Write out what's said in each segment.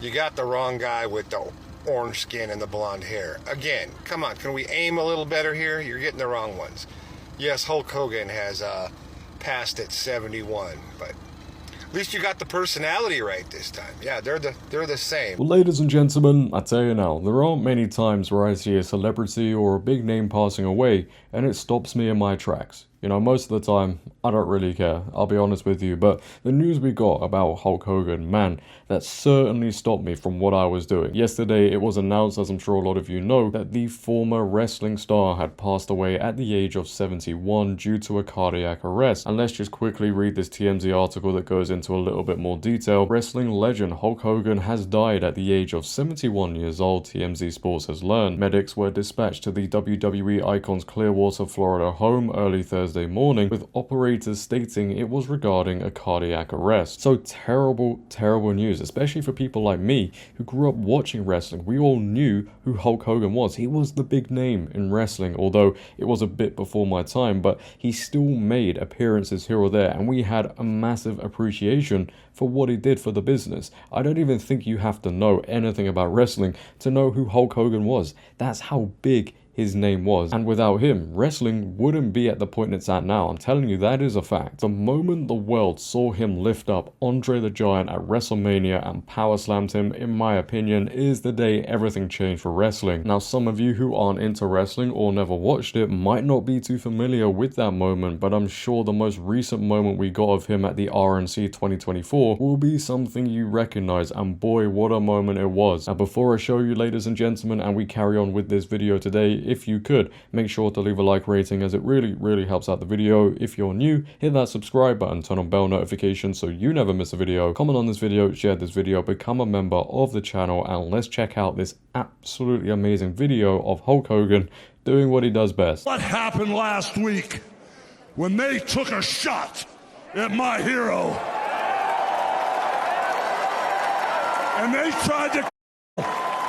You got the wrong guy with the orange skin and the blonde hair. Again, come on, can we aim a little better here? You're getting the wrong ones. Yes, Hulk Hogan has passed at 71, but at least you got the personality right this time. Yeah, they're the same. Well, ladies and gentlemen, I tell you now, there aren't many times where I see a celebrity or a big name passing away and it stops me in my tracks. You know, most of the time, I don't really care, I'll be honest with you, but the news we got about Hulk Hogan, man, that certainly stopped me from what I was doing. Yesterday, it was announced, as I'm sure a lot of you know, that the former wrestling star had passed away at the age of 71 due to a cardiac arrest. And let's just quickly read this TMZ article that goes into a little bit more detail. Wrestling legend Hulk Hogan has died at the age of 71 years old, TMZ Sports has learned. Medics were dispatched to the WWE Icon's Clearwater, Florida home early Thursday morning, with operators stating it was regarding a cardiac arrest. So terrible, terrible news, especially for people like me who grew up watching wrestling. We all knew who Hulk Hogan was. He was the big name in wrestling, although it was a bit before my time, but he still made appearances here or there, and we had a massive appreciation for what he did for the business. I don't even think you have to know anything about wrestling to know who Hulk Hogan was. That's how big his name was, and without him, wrestling wouldn't be at the point it's at now. I'm telling you, that is a fact. The moment the world saw him lift up Andre the Giant at WrestleMania and power slammed him, in my opinion, is the day everything changed for wrestling. Now, some of you who aren't into wrestling or never watched it might not be too familiar with that moment, but I'm sure the most recent moment we got of him at the RNC 2024 will be something you recognize, and boy, what a moment it was. Now, before I show you, ladies and gentlemen, and we carry on with this video today, if you could, make sure to leave a like rating, as it really helps out the video. If you're new, hit that subscribe button, turn on bell notifications so you never miss a video, comment on this video, share this video, become a member of the channel, and let's check out this absolutely amazing video of Hulk Hogan doing what he does best. What happened last week when they took a shot at my hero and they tried to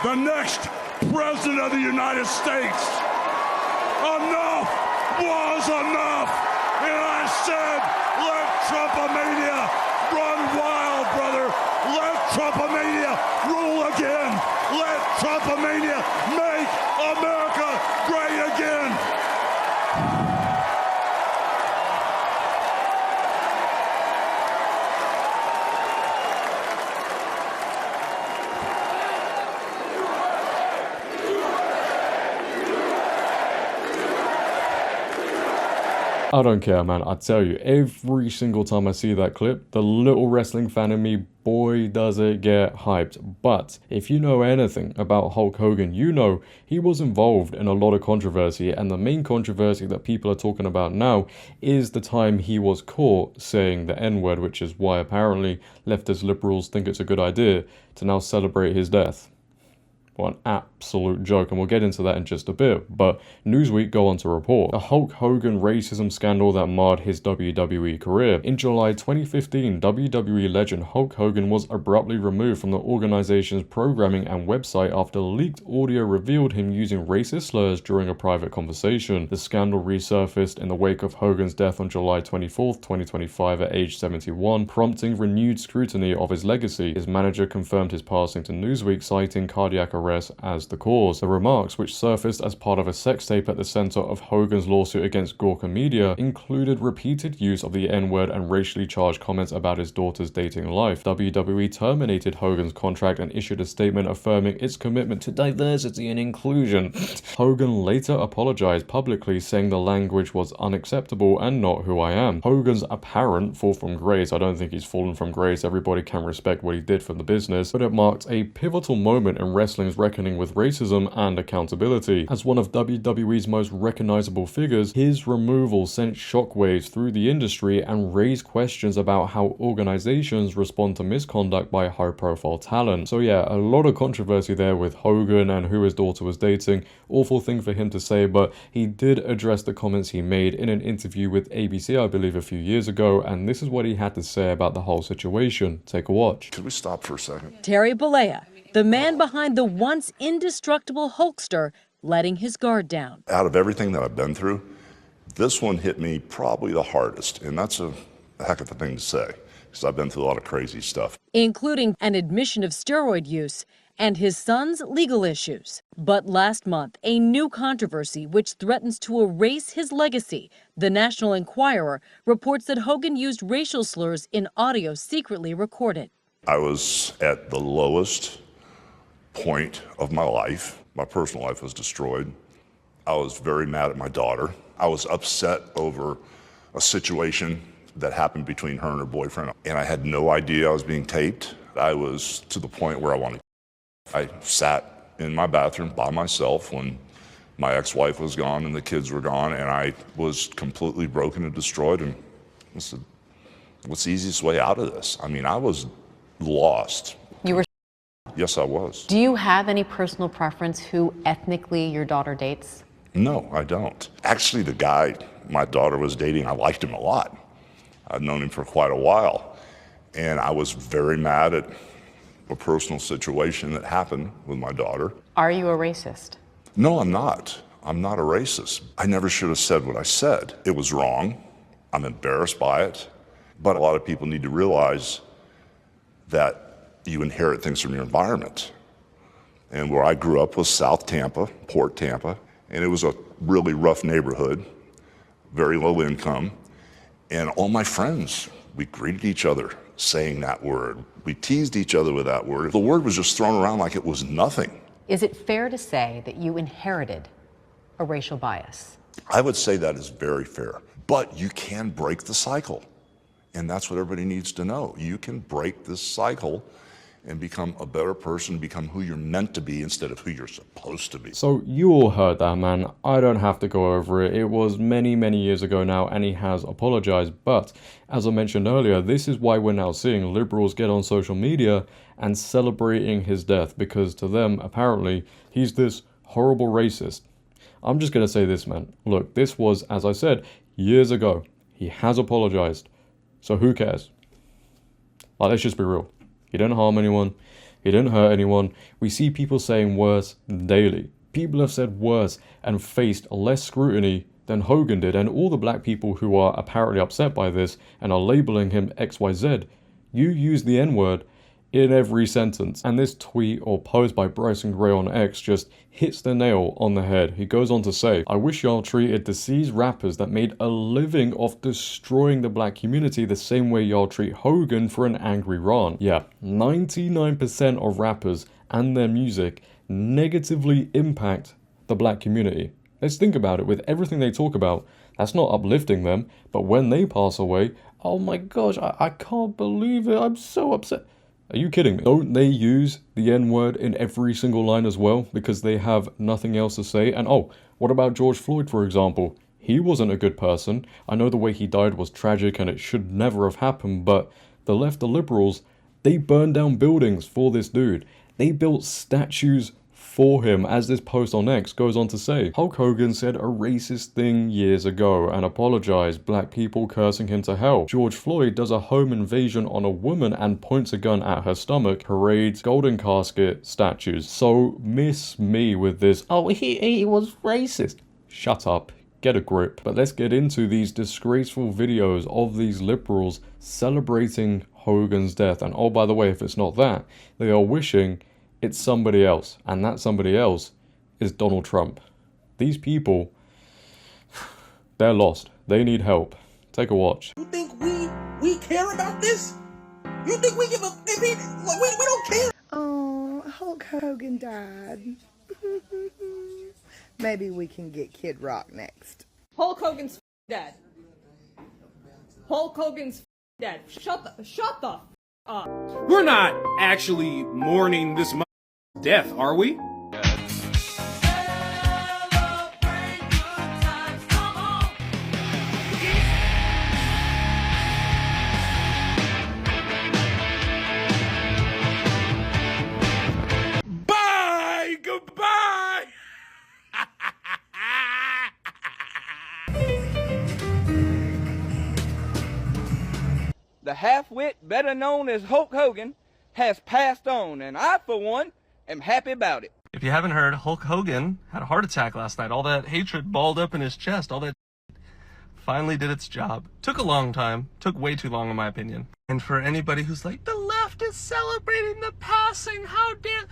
the next President of the United States? Enough was enough, and I said, let Trumpomania run wild, brother. Let Trumpomania rule again. Let Trumpomania make America great again. I don't care, man. I tell you, every single time I see that clip, the little wrestling fan in me, boy, does it get hyped. But if you know anything about Hulk Hogan, you know he was involved in a lot of controversy, and the main controversy that people are talking about now is the time he was caught saying the N-word, which is why apparently leftist liberals think it's a good idea to now celebrate his death. What an absolute joke, and we'll get into that in just a bit. But Newsweek go on to report a Hulk Hogan racism scandal that marred his WWE career. In July 2015, WWE legend Hulk Hogan was abruptly removed from the organization's programming and website after leaked audio revealed him using racist slurs during a private conversation. The scandal resurfaced in the wake of Hogan's death on July 24, 2025 at age 71, prompting renewed scrutiny of his legacy. His manager confirmed his passing to Newsweek, citing cardiac arrest as the cause. The remarks, which surfaced as part of a sex tape at the center of Hogan's lawsuit against Gawker Media, included repeated use of the N-word and racially charged comments about his daughter's dating life. WWE terminated Hogan's contract and issued a statement affirming its commitment to diversity and inclusion. Hogan later apologized publicly, saying the language was unacceptable and not who I am. Hogan's apparent fall from grace, I don't think he's fallen from grace, everybody can respect what he did for the business, but it marked a pivotal moment in wrestling's reckoning with racism and accountability. As one of WWE's most recognizable figures, his removal sent shockwaves through the industry and raised questions about how organizations respond to misconduct by high-profile talent. So yeah, a lot of controversy there with Hogan and who his daughter was dating. Awful thing for him to say, but he did address the comments he made in an interview with ABC, I believe, a few years ago, and this is what he had to say about the whole situation. Take a watch. Could we stop for a second? Terry Bollea, the man behind the once indestructible Hulkster, letting his guard down. Out of everything that I've been through, this one hit me probably the hardest, and that's a heck of a thing to say. because I've been through a lot of crazy stuff. including an admission of steroid use and his son's legal issues. But last month, a new controversy which threatens to erase his legacy. The National Enquirer reports that Hogan used racial slurs in audio secretly recorded. I was at the lowest point of my life. My personal life was destroyed. I was very mad at my daughter. I was upset over a situation that happened between her and her boyfriend, and I had no idea I was being taped. I was to the point where I sat in my bathroom by myself when my ex-wife was gone and the kids were gone, and I was completely broken and destroyed, and I said, what's the easiest way out of this? I mean, I was lost. You were. Yes, I was. Do you have any personal preference who ethnically your daughter dates? No, I don't. Actually, the guy my daughter was dating, I liked him a lot. I'd known him for quite a while, and I was very mad at a personal situation that happened with my daughter. Are you a racist? No, I'm not. I'm not a racist. I never should have said what I said. It was wrong. I'm embarrassed by it. But a lot of people need to realize that you inherit things from your environment. And where I grew up was South Tampa, Port Tampa, and it was a really rough neighborhood, very low income. And all my friends, we greeted each other saying that word. We teased each other with that word. The word was just thrown around like it was nothing. Is it fair to say that you inherited a racial bias? I would say that is very fair. But you can break the cycle. And that's what everybody needs to know. You can break this cycle and become a better person, become who you're meant to be instead of who you're supposed to be. So you all heard that, man. I don't have to go over it. It was many, many years ago now, and he has apologized. But as I mentioned earlier, this is why we're now seeing liberals get on social media and celebrating his death, because to them, apparently, he's this horrible racist. I'm just going to say this, man. Look, this was, as I said, years ago. He has apologized. So who cares? Like, let's just be real. He didn't harm anyone. He didn't hurt anyone. We see people saying worse daily. People have said worse and faced less scrutiny than Hogan did. And all the black people who are apparently upset by this and are labeling him XYZ, you use the N-word in every sentence. And this tweet or post by Bryson Gray on X just hits the nail on the head. He goes on to say, I wish y'all treated deceased rappers that made a living off destroying the black community the same way y'all treat Hogan for an angry Ron. Yeah, 99% of rappers and their music negatively impact the black community. Let's think about it. With everything they talk about, that's not uplifting them. But when they pass away, oh my gosh, I can't believe it. I'm so upset. Are you kidding me? Don't they use the N-word in every single line as well because they have nothing else to say? And oh, what about George Floyd, for example? He wasn't a good person. I know the way he died was tragic and it should never have happened, but the left, the liberals, they burned down buildings for this dude. They built statues for him, as this post on X goes on to say. Hulk Hogan said a racist thing years ago and apologized, black people cursing him to hell. George Floyd does a home invasion on a woman and points a gun at her stomach, parades golden casket statues. So miss me with this, oh, he was racist. Shut up. Get a grip. But let's get into these disgraceful videos of these liberals celebrating Hogan's death. And oh, by the way, if it's not that, they are wishing it's somebody else, and that somebody else is Donald Trump. These people, they're lost. They need help. Take a watch. You think we care about this? You think we give a we don't care? Oh, Hulk Hogan died. Maybe we can get Kid Rock next. Hulk Hogan's dead. Hulk Hogan's dead. Shut the up. We're not actually mourning this death, are we? Bye! Goodbye! The half-wit, better known as Hulk Hogan, has passed on, and I, for one, am happy about it. If you haven't heard, Hulk Hogan had a heart attack last night. All that hatred balled up in his chest. All that finally did its job. Took a long time. Took way too long in my opinion. And for anybody who's like, the left is celebrating the passing, how dare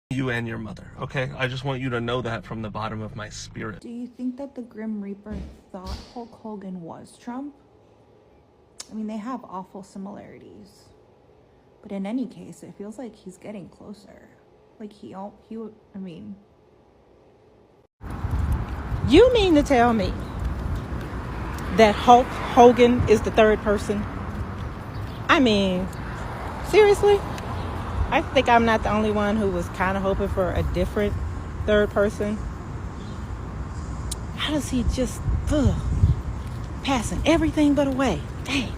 you and your mother, okay? I just want you to know that from the bottom of my spirit. Do you think that the Grim Reaper thought Hulk Hogan was Trump? I mean, they have awful similarities. But in any case, it feels like he's getting closer. Like I mean... You mean to tell me that Hulk Hogan is the third person? I mean, seriously? I think I'm not the only one who was kind of hoping for a different third person. How does he just, passing everything but away? Dang.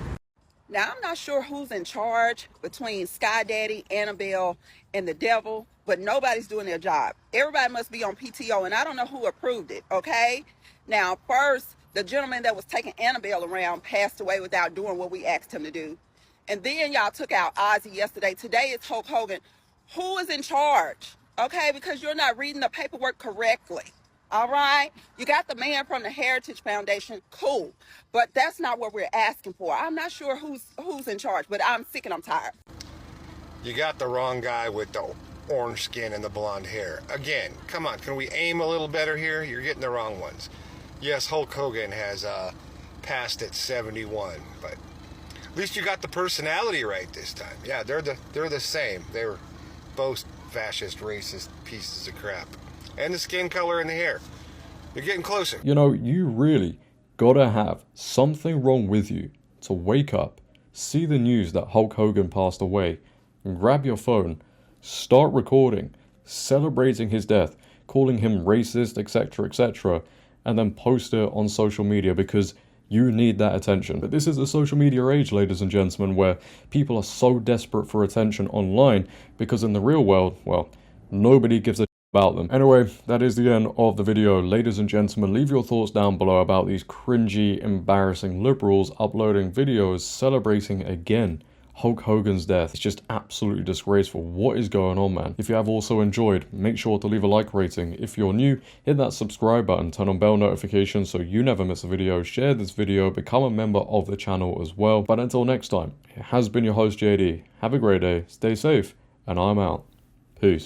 Now, I'm not sure who's in charge between Sky Daddy, Annabelle, and the devil, but nobody's doing their job. Everybody must be on PTO, and I don't know who approved it, okay? Now, first, the gentleman that was taking Annabelle around passed away without doing what we asked him to do. And then y'all took out Ozzy yesterday. Today it's Hulk Hogan. Who is in charge? Okay, because you're not reading the paperwork correctly. All right? You got the man from the Heritage Foundation. Cool. But that's not what we're asking for. I'm not sure who's in charge, but I'm sick and I'm tired. You got the wrong guy with the orange skin and the blonde hair. Again, come on, can we aim a little better here? You're getting the wrong ones. Yes, Hulk Hogan has passed at 71, but at least you got the personality right this time. Yeah, they're the same. They were both fascist, racist pieces of crap. And the skin color and the hair. You're getting closer. You know, you really gotta have something wrong with you to wake up, see the news that Hulk Hogan passed away, and grab your phone, start recording, celebrating his death, calling him racist, etc., etc., and then post it on social media because you need that attention. But this is the social media age, ladies and gentlemen, where people are so desperate for attention online because in the real world, well, nobody gives a about them. Anyway, that is the end of the video. Ladies and gentlemen, leave your thoughts down below about these cringy, embarrassing liberals uploading videos celebrating again Hulk Hogan's death. It's just absolutely disgraceful. What is going on, man? If you have also enjoyed, make sure to leave a like rating. If you're new, hit that subscribe button, turn on bell notifications so you never miss a video, share this video, become a member of the channel as well. But until next time, it has been your host JD. Have a great day, stay safe, and I'm out. Peace.